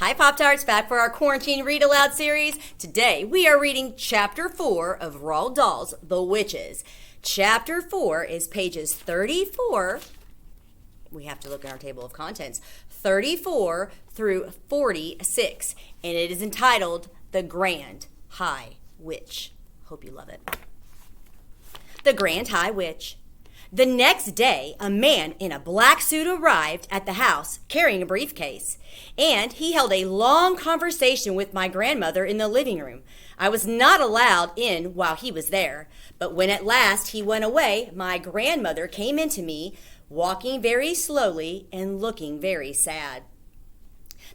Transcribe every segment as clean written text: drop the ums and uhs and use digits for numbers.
Hi Pop-Tarts, back for our Quarantine Read Aloud series. Today we are reading Chapter 4 of Roald Dahl's The Witches. Chapter 4 is pages 34, we have to look at our table of contents, 34 through 46, and it is entitled The Grand High Witch. Hope you love it. The Grand High Witch. The next day, a man in a black suit arrived at the house carrying a briefcase, and he held a long conversation with my grandmother in the living room. I was not allowed in while he was there, but when at last he went away, my grandmother came in to me, walking very slowly and looking very sad.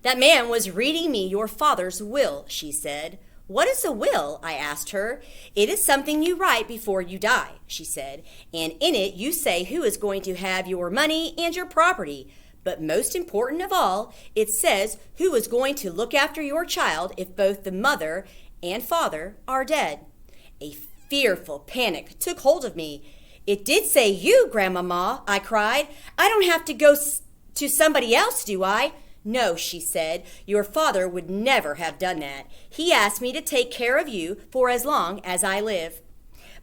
"That man was reading me your father's will," she said. "What is a will?" I asked her. "It is something you write before you die," she said, "and in it you say who is going to have your money and your property. But most important of all, it says who is going to look after your child if both the mother and father are dead." A fearful panic took hold of me. "It did say you, Grandmama," I cried. "I don't have to go to somebody else, do I?" "No," she said, "your father would never have done that. He asked me to take care of you for as long as I live.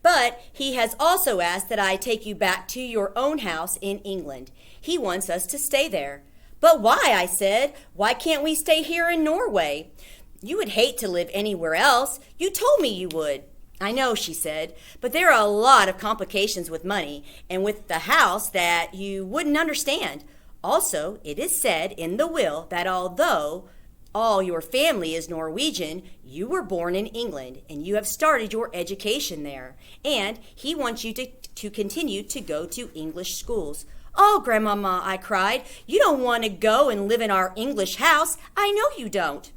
But he has also asked that I take you back to your own house in England. He wants us to stay there." "But why?" I said. "Why can't we stay here in Norway? You would hate to live anywhere else. You told me you would." "I know," she said, "but there are a lot of complications with money and with the house that you wouldn't understand. Also, it is said in the will that although all your family is Norwegian, you were born in England and you have started your education there, and he wants you to continue to go to English schools." "Oh, Grandmama," I cried, "you don't want to go and live in our English house. I know you don't."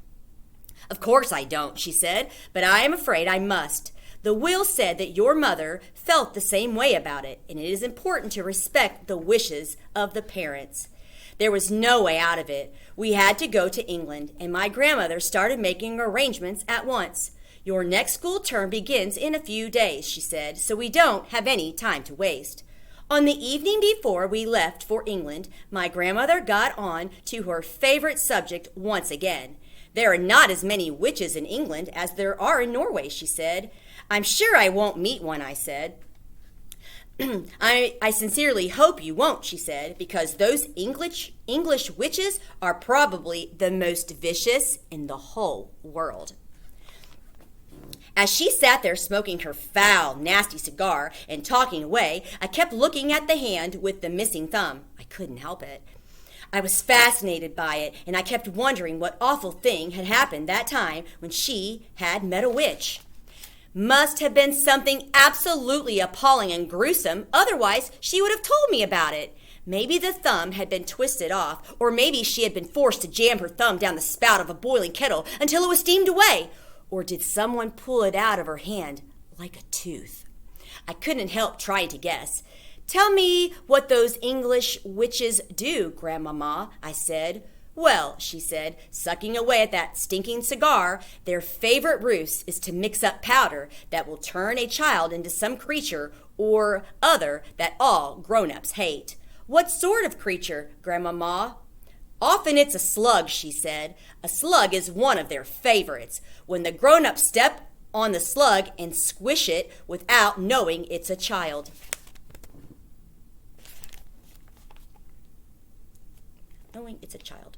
"Of course I don't," she said, "but I am afraid I must. The will said that your mother felt the same way about it, and it is important to respect the wishes of the parents." There was no way out of it. We had to go to England, and my grandmother started making arrangements at once. "Your next school term begins in a few days," she said, "so we don't have any time to waste." On the evening before we left for England, my grandmother got on to her favorite subject once again. "There are not as many witches in England as there are in Norway," she said. "I'm sure I won't meet one," I said. I sincerely hope you won't," she said, "because those English witches are probably the most vicious in the whole world." As she sat there smoking her foul, nasty cigar and talking away, I kept looking at the hand with the missing thumb. I couldn't help it. I was fascinated by it, and I kept wondering what awful thing had happened that time when she had met a witch. Must have been something absolutely appalling and gruesome, otherwise she would have told me about it. Maybe the thumb had been twisted off, or maybe she had been forced to jam her thumb down the spout of a boiling kettle until it was steamed away. Or did someone pull it out of her hand like a tooth? I couldn't help trying to guess. "Tell me what those English witches do, Grandmama," I said. "Well," she said, sucking away at that stinking cigar, "their favorite ruse is to mix up powder that will turn a child into some creature or other that all grown-ups hate." "What sort of creature, Grandmama?" "Often it's a slug," she said. "A slug is one of their favorites. When the grown-ups step on the slug and squish it without knowing it's a child." Knowing it's a child.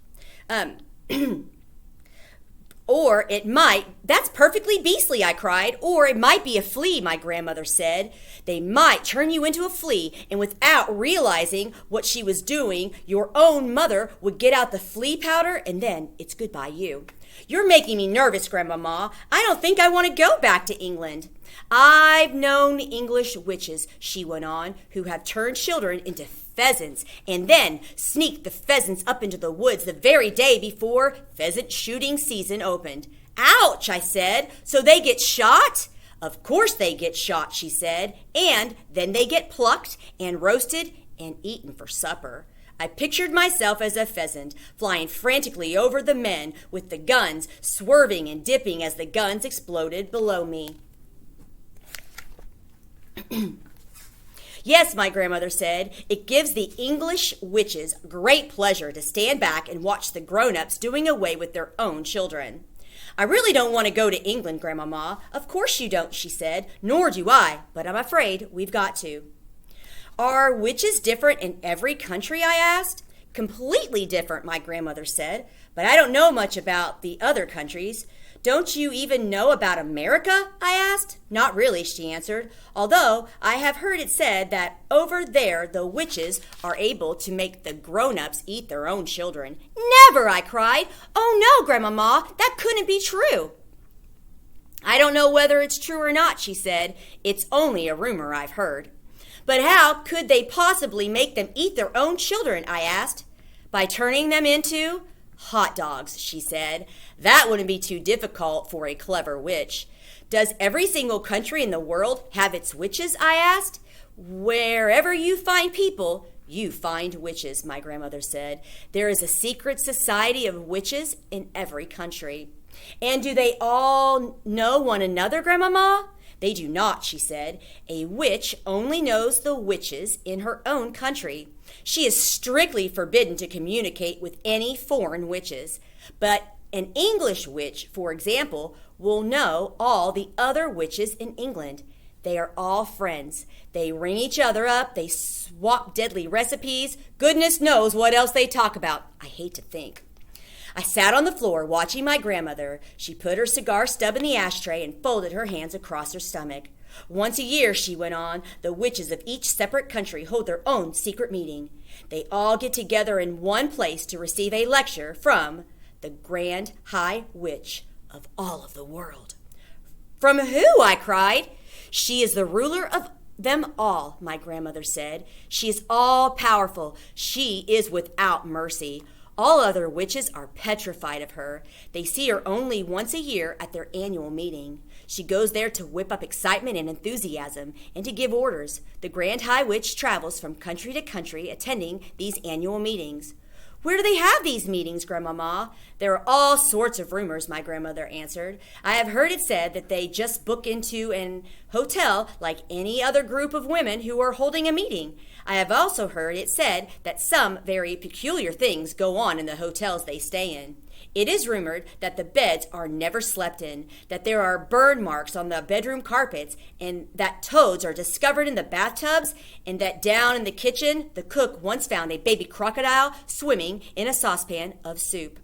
Or it might, "That's perfectly beastly," I cried. "Or it might be a flea," my grandmother said. "They might turn you into a flea, and without realizing what she was doing, your own mother would get out the flea powder, and then it's goodbye you." "You're making me nervous, Grandmama. I don't think I want to go back to England." "I've known English witches," she went on, "who have turned children into pheasants and then sneaked the pheasants up into the woods the very day before pheasant shooting season opened." "Ouch," I said. "So they get shot?" "Of course they get shot," she said, "and then they get plucked and roasted and eaten for supper." I pictured myself as a pheasant, flying frantically over the men with the guns, swerving and dipping as the guns exploded below me. Yes, my grandmother said, it gives the English witches great pleasure to stand back and watch the grown-ups doing away with their own children. I really don't want to go to England, Grandmama. Of course you don't, she said, nor do I, but I'm afraid we've got to. Are witches different in every country, I asked. Completely different, my grandmother said, but I don't know much about the other countries. Don't you even know about America? I asked. Not really, she answered, although I have heard it said that over there the witches are able to make the grown-ups eat their own children. Never, I cried. Oh no, Grandmama, that couldn't be true. I don't know whether it's true or not, she said. It's only a rumor I've heard. But how could they possibly make them eat their own children, I asked. By turning them into hot dogs, she said. That wouldn't be too difficult for a clever witch. Does every single country in the world have its witches, I asked. Wherever you find people, you find witches, my grandmother said. There is a secret society of witches in every country. And do they all know one another, Grandmama? They do not, she said. A witch only knows the witches in her own country. She is strictly forbidden to communicate with any foreign witches. But an English witch, for example, will know all the other witches in England. They are all friends. They ring each other up. They swap deadly recipes. Goodness knows what else they talk about. I hate to think. I sat on the floor watching my grandmother. She put her cigar stub in the ashtray and folded her hands across her stomach. Once a year, she went on, the witches of each separate country hold their own secret meeting. They all get together in one place to receive a lecture from the Grand High Witch of all of the world. From who? I cried. She is the ruler of them all, my grandmother said. She is all-powerful. She is without mercy. All other witches are petrified of her. They see her only once a year at their annual meeting. She goes there to whip up excitement and enthusiasm and to give orders. The Grand High Witch travels from country to country attending these annual meetings. Where do they have these meetings, Grandmama? There are all sorts of rumors, my grandmother answered. I have heard it said that they just book into an hotel like any other group of women who are holding a meeting. I have also heard it said that some very peculiar things go on in the hotels they stay in. It is rumored that the beds are never slept in, that there are burn marks on the bedroom carpets, and that toads are discovered in the bathtubs, and that down in the kitchen, the cook once found a baby crocodile swimming in a saucepan of soup.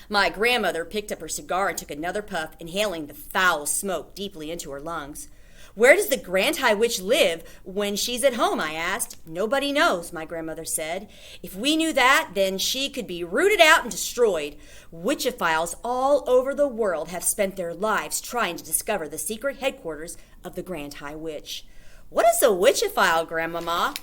My grandmother picked up her cigar and took another puff, inhaling the foul smoke deeply into her lungs. Where does the Grand High Witch live when she's at home? I asked. Nobody knows, my grandmother said. If we knew that, then she could be rooted out and destroyed. Witchophiles all over the world have spent their lives trying to discover the secret headquarters of the Grand High Witch. What is a witchophile, Grandmama?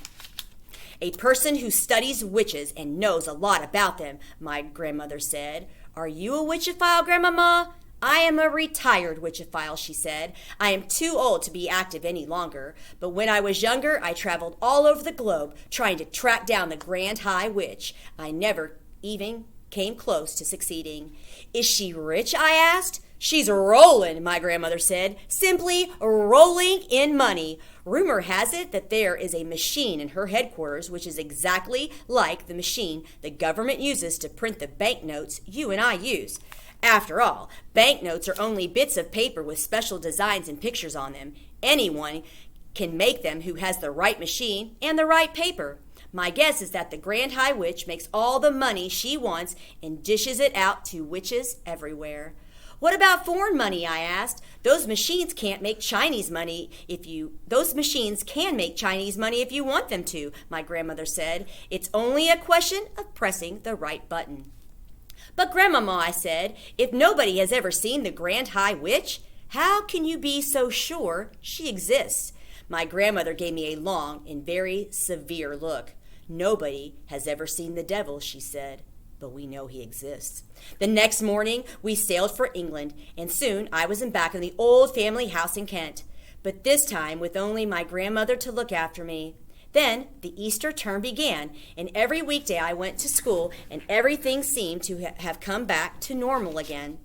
A person who studies witches and knows a lot about them, my grandmother said. Are you a witchophile, Grandmama? I am a retired witchophile, she said. I am too old to be active any longer, but when I was younger, I traveled all over the globe trying to track down the Grand High Witch. I never even came close to succeeding. Is she rich? I asked. She's rolling, my grandmother said, simply rolling in money. Rumor has it that there is a machine in her headquarters which is exactly like the machine the government uses to print the banknotes you and I use. After all, banknotes are only bits of paper with special designs and pictures on them. Anyone can make them who has the right machine and the right paper. My guess is that the Grand High Witch makes all the money she wants and dishes it out to witches everywhere. What about foreign money? I asked. Those machines can make Chinese money if you want them to, my grandmother said. It's only a question of pressing the right button. But Grandmama, I said, if nobody has ever seen the Grand High Witch, how can you be so sure she exists? My grandmother gave me a long and very severe look. Nobody has ever seen the devil, she said, but we know he exists. The next morning, we sailed for England, and soon I was back in the old family house in Kent, but this time with only my grandmother to look after me. Then the Easter term began, and every weekday I went to school, and everything seemed to have come back to normal again.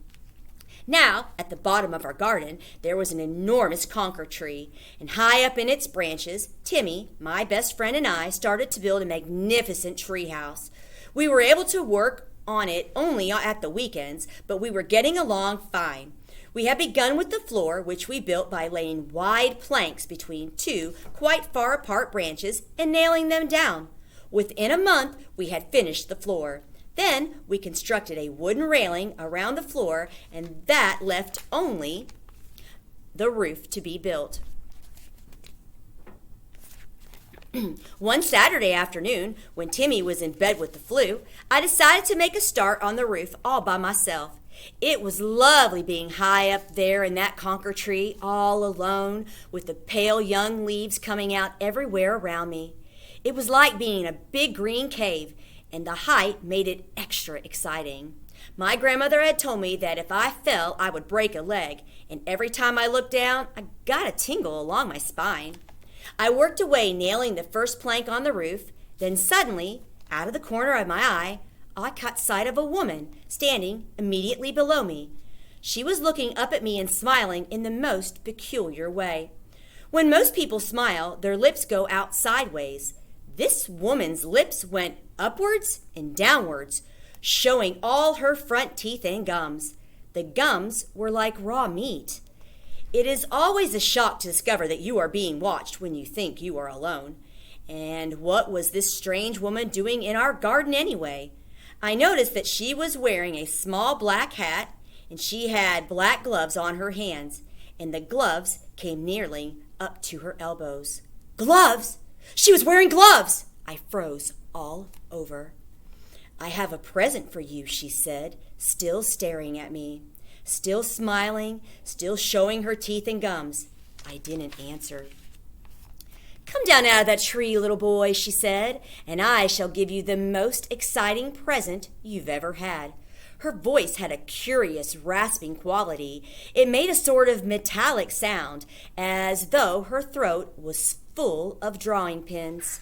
Now, at the bottom of our garden, there was an enormous conker tree, and high up in its branches, Timmy, my best friend, and I started to build a magnificent tree house. We were able to work on it only at the weekends, but we were getting along fine. We had begun with the floor, which we built by laying wide planks between two quite far apart branches and nailing them down. Within a month, we had finished the floor. Then we constructed a wooden railing around the floor, and that left only the roof to be built. One Saturday afternoon, when Timmy was in bed with the flu, I decided to make a start on the roof all by myself. It was lovely being high up there in that conker tree, all alone, with the pale young leaves coming out everywhere around me. It was like being in a big green cave, and the height made it extra exciting. My grandmother had told me that if I fell, I would break a leg, and every time I looked down, I got a tingle along my spine. I worked away nailing the first plank on the roof. Then suddenly, out of the corner of my eye, I caught sight of a woman standing immediately below me. She was looking up at me and smiling in the most peculiar way. When most people smile, their lips go out sideways. This woman's lips went upwards and downwards, showing all her front teeth and gums. The gums were like raw meat. It is always a shock to discover that you are being watched when you think you are alone. And what was this strange woman doing in our garden anyway? I noticed that she was wearing a small black hat, and she had black gloves on her hands, and the gloves came nearly up to her elbows. Gloves! She was wearing gloves! I froze all over. I have a present for you, she said, still staring at me, still smiling, still showing her teeth and gums. I didn't answer. Come down out of that tree, little boy, she said, and I shall give you the most exciting present you've ever had. Her voice had a curious rasping quality. It made a sort of metallic sound, as though her throat was full of drawing pins.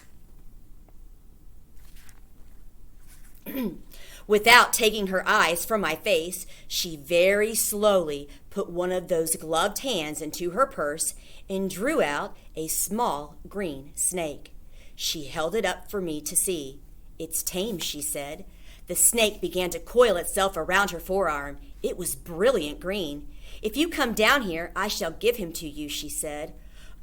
Without taking her eyes from my face, she very slowly put one of those gloved hands into her purse and drew out a small green snake. She held it up for me to see. It's tame, she said. The snake began to coil itself around her forearm. It was brilliant green. If you come down here, I shall give him to you, she said.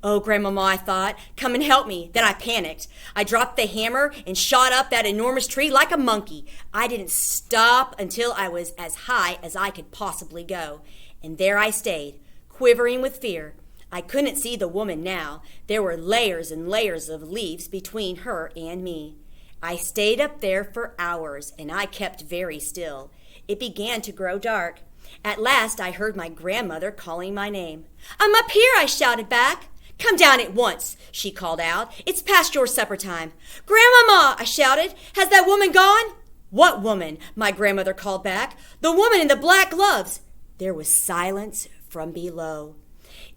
Oh, Grandmama, I thought, come and help me. Then I panicked. I dropped the hammer and shot up that enormous tree like a monkey. I didn't stop until I was as high as I could possibly go. And there I stayed, quivering with fear. I couldn't see the woman now. There were layers and layers of leaves between her and me. I stayed up there for hours, and I kept very still. It began to grow dark. At last I heard my grandmother calling my name. I'm up here, I shouted back. Come down at once, she called out. It's past your supper time. Grandmama, I shouted. Has that woman gone? What woman? My grandmother called back. The woman in the black gloves. There was silence from below.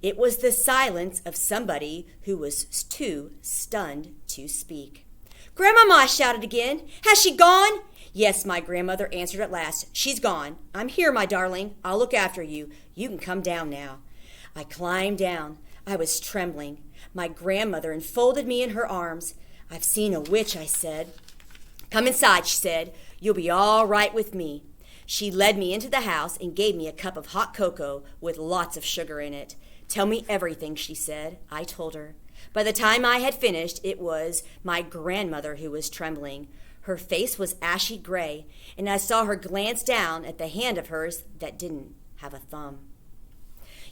It was the silence of somebody who was too stunned to speak. Grandmama, I shouted again. Has she gone? Yes, my grandmother answered at last. She's gone. I'm here, my darling. I'll look after you. You can come down now. I climbed down. I was trembling. My grandmother enfolded me in her arms. I've seen a witch, I said. Come inside, she said. You'll be all right with me. She led me into the house and gave me a cup of hot cocoa with lots of sugar in it. Tell me everything, she said. I told her. By the time I had finished, it was my grandmother who was trembling. Her face was ashy gray, and I saw her glance down at the hand of hers that didn't have a thumb.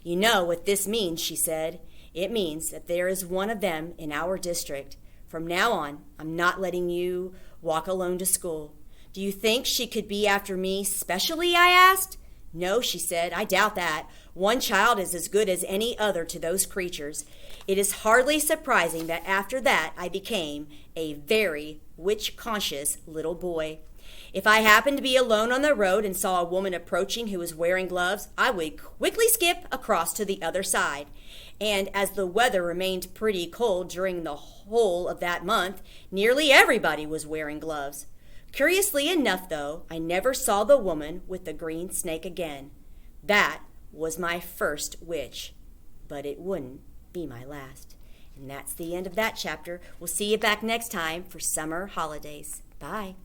You know what this means, she said. It means that there is one of them in our district. From now on, I'm not letting you walk alone to school. Do you think she could be after me specially, I asked. No, she said, I doubt that. One child is as good as any other to those creatures. It is hardly surprising that after that I became a very witch-conscious little boy. If I happened to be alone on the road and saw a woman approaching who was wearing gloves, I would quickly skip across to the other side. And as the weather remained pretty cold during the whole of that month, nearly everybody was wearing gloves. Curiously enough, though, I never saw the woman with the green snake again. That was my first witch, but it wouldn't be my last. And that's the end of that chapter. We'll see you back next time for summer holidays. Bye.